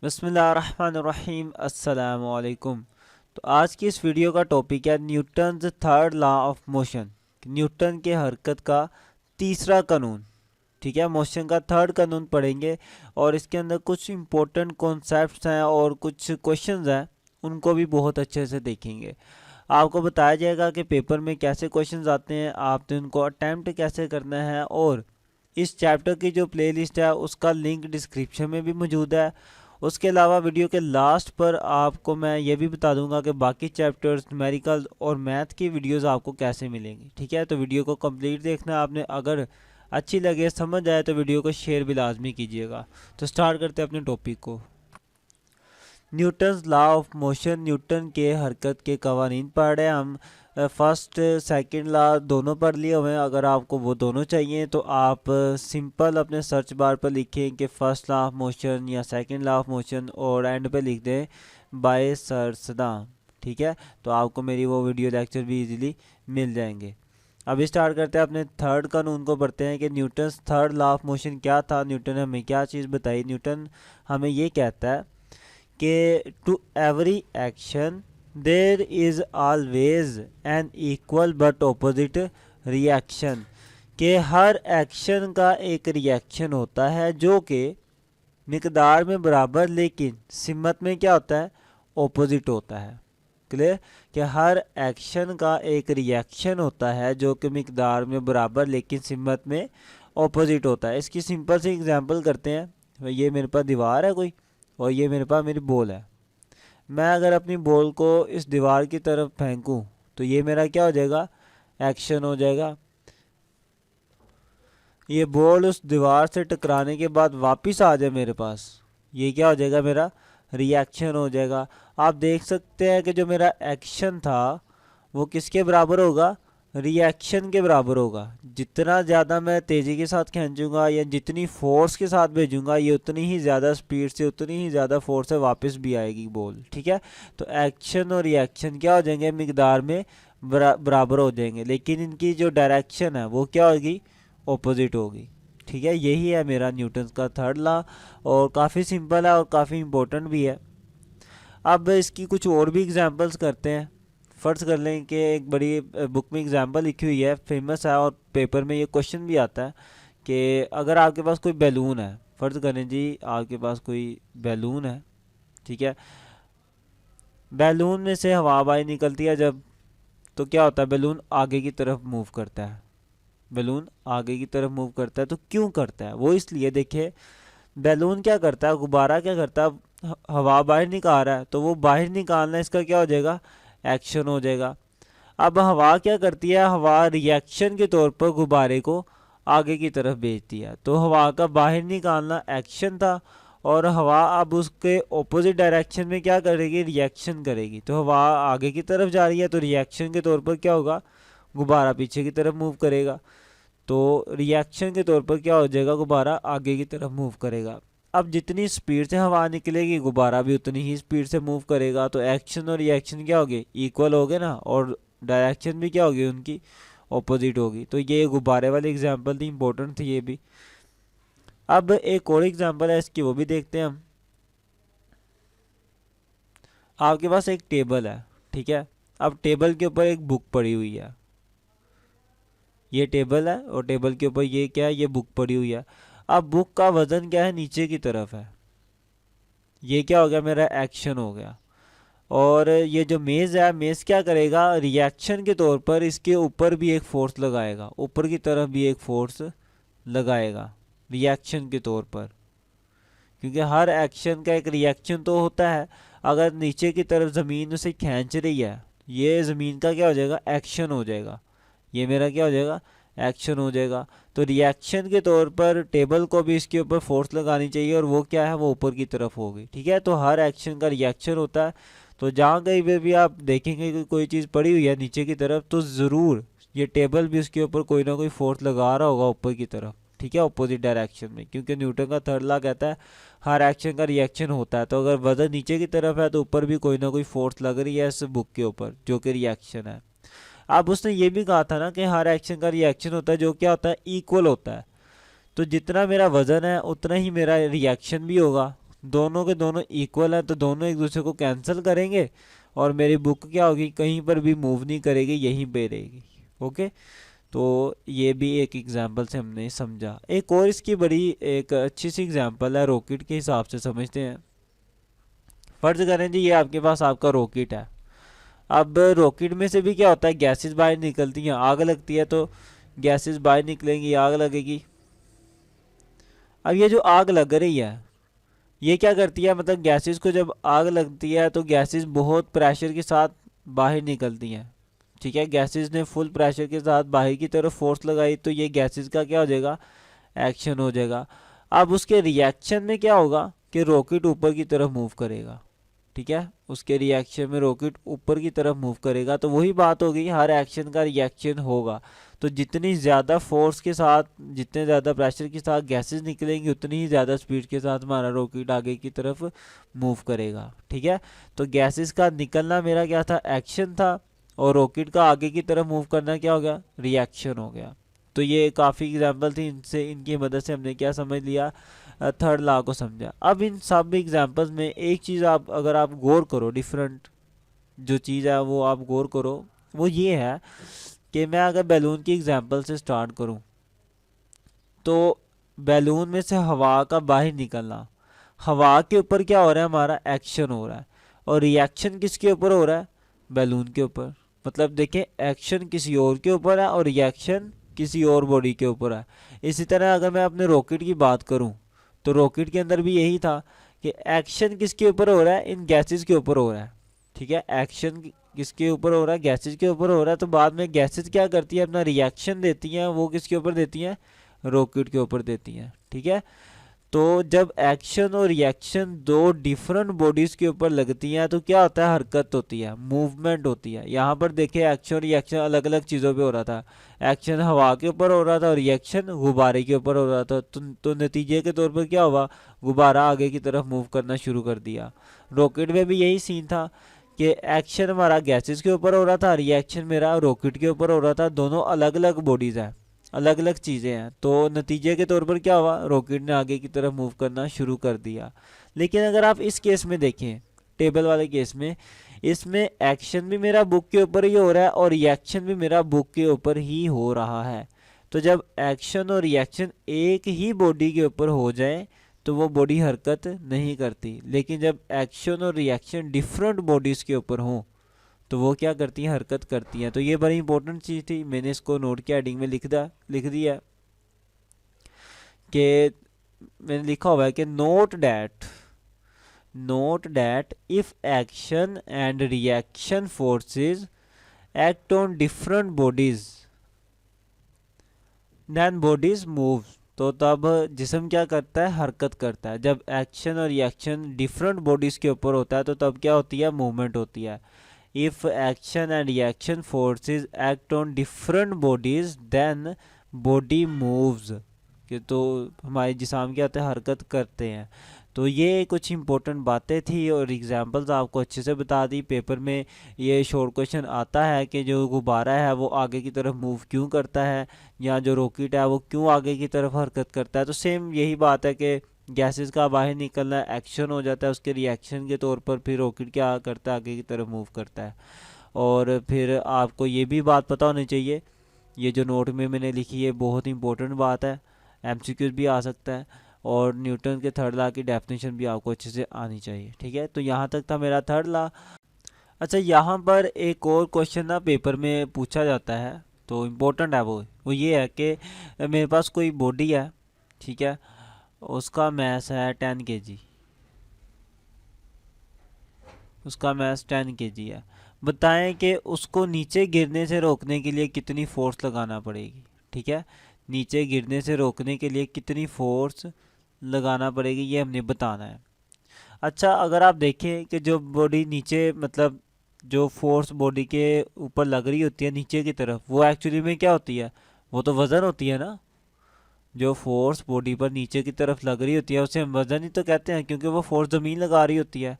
बिस्मिल्लाहिर्रहमानिर्रहीम अस्सलामु अलैकुम। तो आज की इस वीडियो का टॉपिक है Newton's third law of motion. Newton के हरकत का तीसरा कानून। ठीक है, मोशन का थर्ड कानून पढ़ेंगे और इसके अंदर कुछ इम्पोर्टेंट कॉन्सेप्ट्स हैं और कुछ क्वेश्चंस हैं, उनको भी बहुत अच्छे से देखेंगे। आपको बताया जाएगा कि पेपर में कैसे क्वेश्चंस आते हैं, आपने उनको अटैम्प्ट कैसे करना है, और इस चैप्टर की जो प्लेलिस्ट है उसका लिंक डिस्क्रिप्शन में भी मौजूद है। उसके अलावा वीडियो के लास्ट पर आपको मैं ये भी बता दूंगा कि बाकी चैप्टर्स न्यूमेरिकल और मैथ की वीडियोस आपको कैसे मिलेंगी। ठीक है, तो वीडियो को कंप्लीट देखना है आपने। अगर अच्छी लगे, समझ आए, तो वीडियो को शेयर भी लाजमी कीजिएगा। तो स्टार्ट करते हैं अपने टॉपिक को। Newton's law of motion, Newton के हरकत के कवानीन पढ़ रहे हैं हम। फर्स्ट सेकंड लॉ दोनों पढ़ लिए हुए हैं। अगर आपको वो दोनों चाहिए तो आप सिंपल अपने सर्च बार पर लिखें कि फर्स्ट लॉ ऑफ मोशन या सेकंड लॉ ऑफ मोशन और एंड पे लिख दें बाय सर सदाम। ठीक है, तो आपको मेरी वो वीडियो लेक्चर भी इजीली मिल जाएंगे। अभी स्टार्ट करते हैं, अपने थर्ड कानून को पढ़ते हैं कि Newton's third law of motion क्या था। न्यूटन ने हमें क्या चीज़ बताई। न्यूटन हमें ये कहता है कि to every action there is always an equal but opposite reaction, के हर एक्शन का एक रिएक्शन होता है जो कि मिकदार में बराबर लेकिन सिमत में क्या होता है, ऑपोजिट होता है। क्लियर, कि हर एक्शन का एक रिएक्शन होता है जो कि मिकदार में बराबर लेकिन सिमत में ऑपोजिट होता है। इसकी सिंपल सी एग्जांपल करते हैं। ये मेरे पास दीवार है कोई, और ये मेरे पास मेरी बॉल है। मैं अगर अपनी बॉल को इस दीवार की तरफ फेंकूं तो ये मेरा क्या हो जाएगा, एक्शन हो जाएगा। ये बॉल उस दीवार से टकराने के बाद वापस आ जाए मेरे पास, ये क्या हो जाएगा, मेरा रिएक्शन हो जाएगा। आप देख सकते हैं कि जो मेरा एक्शन था वो किसके बराबर होगा, रिएक्शन के बराबर होगा। जितना ज़्यादा मैं तेज़ी के साथ खींचूंगा या जितनी फोर्स के साथ भेजूंगा, ये उतनी ही ज़्यादा स्पीड से, उतनी ही ज़्यादा फोर्स से वापस भी आएगी बॉल। ठीक है, तो एक्शन और रिएक्शन क्या हो जाएंगे, मिकदार में बराबर हो जाएंगे, लेकिन इनकी जो डायरेक्शन है वो क्या होगी, ऑपोजिट होगी। ठीक है, यही है मेरा न्यूटन का थर्ड लॉ, और काफ़ी सिंपल है और काफ़ी इम्पोर्टेंट भी है। अब इसकी कुछ और भी एग्जांपल्स करते हैं। फ़र्ज़ कर लें कि एक बड़ी बुक में एग्जांपल लिखी हुई है, फेमस है, और पेपर में ये क्वेश्चन भी आता है कि अगर आपके पास कोई बैलून है, फ़र्ज़ करें जी आपके पास कोई बैलून है। ठीक है, बैलून में से हवा बाहर निकलती है जब, तो क्या होता है, बैलून आगे की तरफ मूव करता है। बैलून आगे की तरफ मूव करता है, तो क्यों करता है वो, इसलिए देखिए बैलून क्या करता है, गुब्बारा क्या करता है, हवा बाहर निकाल रहा है, तो वो बाहर निकालना इसका क्या हो जाएगा, एक्शन हो जाएगा। अब हवा क्या करती है, हवा रिएक्शन के तौर पर गुब्बारे को आगे की तरफ भेजती है, तो हवा का बाहर निकालना एक्शन था, और हवा अब उसके ऑपोजिट डायरेक्शन में क्या करेगी, रिएक्शन करेगी। तो हवा आगे की तरफ जा रही है, तो रिएक्शन के तौर पर क्या होगा, गुब्बारा पीछे की तरफ मूव करेगा। तो रिएक्शन के तौर पर क्या हो जाएगा, गुब्बारा आगे की तरफ मूव करेगा। अब जितनी स्पीड से हवा निकलेगी, गुब्बारा भी उतनी ही स्पीड से मूव करेगा। तो एक्शन और रिएक्शन क्या होगे, इक्वल हो गए ना, और डायरेक्शन भी क्या होगी उनकी, ऑपोजिट होगी। तो ये गुब्बारे वाली एग्जांपल थी, इंपॉर्टेंट थी ये भी। अब एक और एग्जांपल है इसकी, वो भी देखते हैं हम। आपके पास एक टेबल है, ठीक है, अब टेबल के ऊपर एक बुक पड़ी हुई है। ये टेबल है और टेबल के ऊपर ये क्या है, ये बुक पड़ी हुई है। अब बुक का वजन क्या है, नीचे की तरफ है। ये क्या हो गया, मेरा एक्शन हो गया। और ये जो मेज़ है, मेज़ क्या करेगा, रिएक्शन के तौर पर इसके ऊपर भी एक फोर्स लगाएगा, ऊपर की तरफ भी एक फोर्स लगाएगा रिएक्शन के तौर पर, क्योंकि हर एक्शन का एक रिएक्शन तो होता है। अगर नीचे की तरफ ज़मीन उसे खींच रही है, ये ज़मीन का क्या हो जाएगा, एक्शन हो जाएगा। ये मेरा क्या हो जाएगा, एक्शन हो जाएगा। तो रिएक्शन के तौर पर टेबल को भी इसके ऊपर फोर्स लगानी चाहिए, और वो क्या है, वो ऊपर की तरफ होगी। ठीक है, तो हर एक्शन का रिएक्शन होता है। तो जहाँ कहीं पे भी आप देखेंगे कि कोई चीज़ पड़ी हुई है नीचे की तरफ, तो ज़रूर ये टेबल भी उसके ऊपर कोई ना कोई फोर्स लगा रहा होगा ऊपर की तरफ। ठीक है, अपोजिट डायरेक्शन में, क्योंकि न्यूटन का थर्ड लॉ कहता है हर एक्शन का रिएक्शन होता है। तो अगर वजन नीचे की तरफ है तो ऊपर भी कोई ना कोई फोर्स लग रही है इस बुक के ऊपर, जो कि रिएक्शन है। अब उसने ये भी कहा था ना कि हर एक्शन का रिएक्शन होता है जो क्या होता है, इक्वल होता है। तो जितना मेरा वजन है उतना ही मेरा रिएक्शन भी होगा। दोनों के दोनों इक्वल है तो दोनों एक दूसरे को कैंसिल करेंगे और मेरी बुक क्या होगी, कहीं पर भी मूव नहीं करेगी, यहीं पे रहेगी। ओके, तो ये भी एक एग्जांपल से हमने समझा। एक और इसकी बड़ी एक अच्छी सी एग्जांपल है, रॉकेट के हिसाब से समझते हैं। फर्ज करें जी ये आपके पास आपका रॉकेट है। अब रॉकेट में से भी क्या होता है, गैसेस बाहर निकलती हैं, आग लगती है तो गैसेस बाहर निकलेंगी, आग लगेगी। अब ये जो आग लग रही है ये क्या करती है, मतलब गैसेस को जब आग लगती है तो गैसेस बहुत प्रेशर के साथ बाहर निकलती हैं। ठीक है, गैसेस ने फुल प्रेशर के साथ बाहर की तरफ फोर्स लगाई तो ये गैसेस का क्या हो जाएगा, एक्शन हो जाएगा। अब उसके रिएक्शन में क्या होगा कि रॉकेट ऊपर की तरफ मूव करेगा। ठीक है, उसके रिएक्शन में रॉकेट ऊपर की तरफ मूव करेगा। तो वही बात हो गई, हर एक्शन का रिएक्शन होगा। तो जितनी ज़्यादा फोर्स के साथ, जितने ज़्यादा प्रेशर के साथ गैसेस निकलेंगी उतनी ही ज़्यादा स्पीड के साथ हमारा रॉकेट आगे की तरफ मूव करेगा। ठीक है, तो गैसेस का निकलना मेरा क्या था, एक्शन था, और रॉकेट का आगे की तरफ मूव करना क्या हो गया, रिएक्शन हो गया। तो ये काफ़ी एग्जाम्पल थी, इनसे इनकी मदद से हमने क्या समझ लिया, थर्ड लॉ को समझा। अब इन सब एग्जाम्पल्स में एक चीज़ आप अगर आप गौर करो, डिफरेंट जो चीज़ है वो आप गौर करो, वो ये है कि मैं अगर बैलून की एग्जाम्पल से स्टार्ट करूं तो बैलून में से हवा का बाहर निकलना, हवा के ऊपर क्या हो रहा है, हमारा एक्शन हो रहा है, और रिएक्शन किसके ऊपर हो रहा है, बैलून के ऊपर। मतलब देखें, एक्शन किसी और के ऊपर है और रिएक्शन किसी और बॉडी के ऊपर है। इसी तरह अगर मैं अपने रॉकेट की बात करूं तो रॉकेट के अंदर भी यही था कि एक्शन किसके ऊपर हो रहा है, इन गैसेस के ऊपर हो रहा है। ठीक है, एक्शन किसके ऊपर हो रहा है, गैसेस के ऊपर हो रहा है। तो बाद में गैसेस क्या करती है, अपना रिएक्शन देती हैं, वो किसके ऊपर देती हैं, रॉकेट के ऊपर देती हैं। ठीक है, तो जब एक्शन और रिएक्शन दो डिफरेंट बॉडीज के ऊपर लगती हैं तो क्या होता है, हरकत होती है, मूवमेंट होती है। यहाँ पर देखिए एक्शन और रिएक्शन अलग अलग चीज़ों पे हो रहा था। एक्शन हवा के ऊपर हो रहा था और रिएक्शन गुब्बारे के ऊपर हो रहा था। तो नतीजे के तौर पर क्या हुआ, गुब्बारा आगे की तरफ मूव करना शुरू कर दिया। रॉकेट में भी यही सीन था कि एक्शन हमारा गैसेस के ऊपर हो रहा था, रिएक्शन मेरा रॉकेट के ऊपर हो रहा था। दोनों अलग अलग बॉडीज हैं, अलग अलग चीज़ें हैं। तो नतीजे के तौर पर क्या हुआ, रॉकेट ने आगे की तरफ मूव करना शुरू कर दिया। लेकिन अगर आप इस केस में देखें, टेबल वाले केस में, इसमें एक्शन भी मेरा बुक के ऊपर ही हो रहा है और रिएक्शन भी मेरा बुक के ऊपर ही हो रहा है। तो जब एक्शन और रिएक्शन एक ही बॉडी के ऊपर हो जाए तो वो बॉडी हरकत नहीं करती। लेकिन जब एक्शन और रिएक्शन डिफरेंट बॉडीज़ के ऊपर हों तो वो क्या करती हैं, हरकत करती हैं। तो ये बड़ी इंपॉर्टेंट चीज़ थी, मैंने इसको नोट के हेडिंग में लिख दिया कि मैंने लिखा हुआ है कि note that if action and reaction forces act on different bodies then bodies move. तो तब जिस्म क्या करता है, हरकत करता है। जब एक्शन और रिएक्शन डिफरेंट बॉडीज के ऊपर होता है तो तब क्या होती है, मूवमेंट होती है। if action and reaction forces act on different bodies then body moves। कि तो हमारे जिस्म क्या होते हैं, हरकत करते हैं। तो ये कुछ इंपॉर्टेंट बातें थी और एग्जांपल्स आपको अच्छे से बता दी। पेपर में ये शॉर्ट क्वेश्चन आता है कि जो गुब्बारा है वो आगे की तरफ मूव क्यों करता है, या जो रॉकेट है वो क्यों आगे की तरफ हरकत करता है। तो सेम यही बात है कि गैसेस का बाहर निकलना एक्शन हो जाता है, उसके रिएक्शन के तौर पर फिर रॉकेट क्या करता है, आगे की तरफ मूव करता है। और फिर आपको ये भी बात पता होनी चाहिए, ये जो नोट में मैंने लिखी है बहुत इंपॉर्टेंट बात है, एमसीक्यूज भी आ सकता है, और न्यूटन के थर्ड लॉ की डेफिनेशन भी आपको अच्छे से आनी चाहिए। ठीक है, तो यहाँ तक था मेरा थर्ड लॉ। अच्छा, यहाँ पर एक और क्वेश्चन ना पेपर में पूछा जाता है, तो इम्पोर्टेंट है वो ये है कि मेरे पास कोई बॉडी है, ठीक है, उसका मैस है 10 kg, उसका मैस 10 kg है। बताएं कि उसको नीचे गिरने से रोकने के लिए कितनी फोर्स लगाना पड़ेगी। ठीक है, नीचे गिरने से रोकने के लिए कितनी फोर्स लगाना पड़ेगी ये हमने बताना है। अच्छा, अगर आप देखें कि जो बॉडी नीचे, मतलब जो फोर्स बॉडी के ऊपर लग रही होती है नीचे की तरफ, वो एक्चुअली में क्या होती है, वो तो वज़न होती है ना। जो फोर्स बॉडी पर नीचे की तरफ लग रही होती है उसे हम वज़न ही तो कहते हैं, क्योंकि वो फोर्स ज़मीन लगा रही होती है।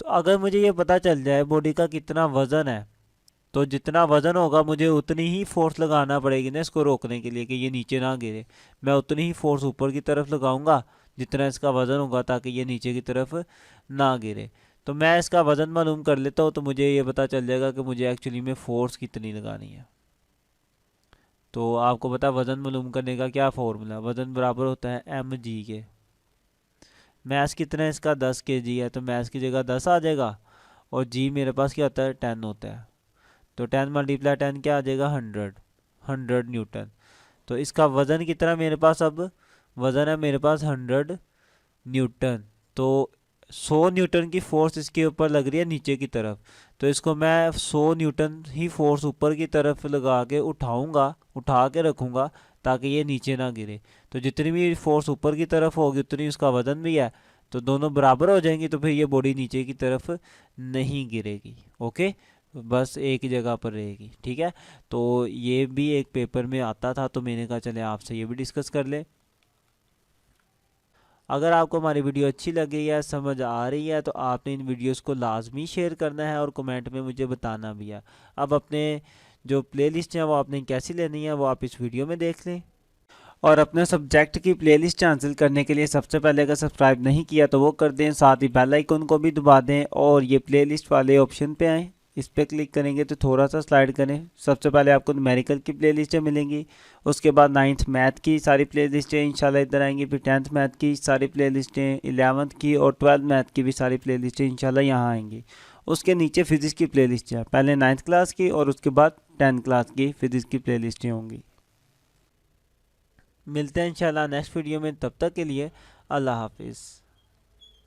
तो अगर मुझे ये पता चल जाए बॉडी का कितना वज़न है, तो जितना वज़न होगा मुझे उतनी ही फोर्स लगाना पड़ेगी ना इसको रोकने के लिए कि ये नीचे ना गिरे। मैं उतनी ही फोर्स ऊपर की तरफ लगाऊंगा जितना इसका वज़न होगा, ताकि ये नीचे की तरफ ना गिरे। तो मैं इसका वज़न मालूम कर लेता हूँ, तो मुझे ये पता चल जाएगा कि मुझे एक्चुअली में फोर्स कितनी लगानी है। तो आपको पता है वज़न मालूम करने का क्या फॉर्मूला, वज़न बराबर होता है mg के। मैस कितना है इसका 10 kg है, तो मैस की जगह 10 आ जाएगा, और जी मेरे पास क्या होता है 10 होता है। तो 10 मल्टीप्लाई 10 क्या आ जाएगा 100 न्यूटन। तो इसका वज़न कितना मेरे पास, अब वज़न है मेरे पास 100 न्यूटन। तो 100 न्यूटन की फोर्स इसके ऊपर लग रही है नीचे की तरफ, तो इसको मैं 100 न्यूटन ही फोर्स ऊपर की तरफ लगा के उठाऊंगा, उठा के रखूंगा, ताकि ये नीचे ना गिरे। तो जितनी भी फोर्स ऊपर की तरफ होगी उतनी उसका वज़न भी है, तो दोनों बराबर हो जाएंगी, तो फिर ये बॉडी नीचे की तरफ नहीं गिरेगी। ओके, बस एक ही जगह पर रहेगी। ठीक है, तो ये भी एक पेपर में आता था, तो मैंने कहा चले आपसे ये भी डिस्कस कर ले। अगर आपको हमारी वीडियो अच्छी लगी है, समझ आ रही है, तो आपने इन वीडियोस को लाजमी शेयर करना है और कमेंट में मुझे बताना भी है। अब अपने जो प्लेलिस्ट है वो आपने कैसी लेनी है वो आप इस वीडियो में देख लें। और अपने सब्जेक्ट की प्लेलिस्ट हासिल करने के लिए सबसे पहले अगर सब्सक्राइब नहीं किया तो वो कर दें, साथ ही बेल आइकन को भी दबा दें और ये प्लेलिस्ट वाले ऑप्शन पे आएँ। इस पर क्लिक करेंगे तो थोड़ा सा स्लाइड करें, सबसे पहले आपको न्यूमेरिकल की प्लेलिस्टें मिलेंगी, उसके बाद 9th मैथ की सारी प्लेलिस्टें इंशाल्लाह इधर आएंगी, फिर 10th मैथ की सारी प्लेलिस्टें, 11th की और 12th मैथ की भी सारी प्लेलिस्टें इंशाल्लाह यहाँ आएंगी। उसके नीचे फिज़िक्स की प्लेलिस्ट है, पहले 9th क्लास की और उसके बाद 10th क्लास की फ़िज़िक्स की प्लेलिस्टें होंगी। मिलते हैं इंशाल्लाह नेक्स्ट वीडियो में, तब तक के लिए अल्लाह हाफिज़।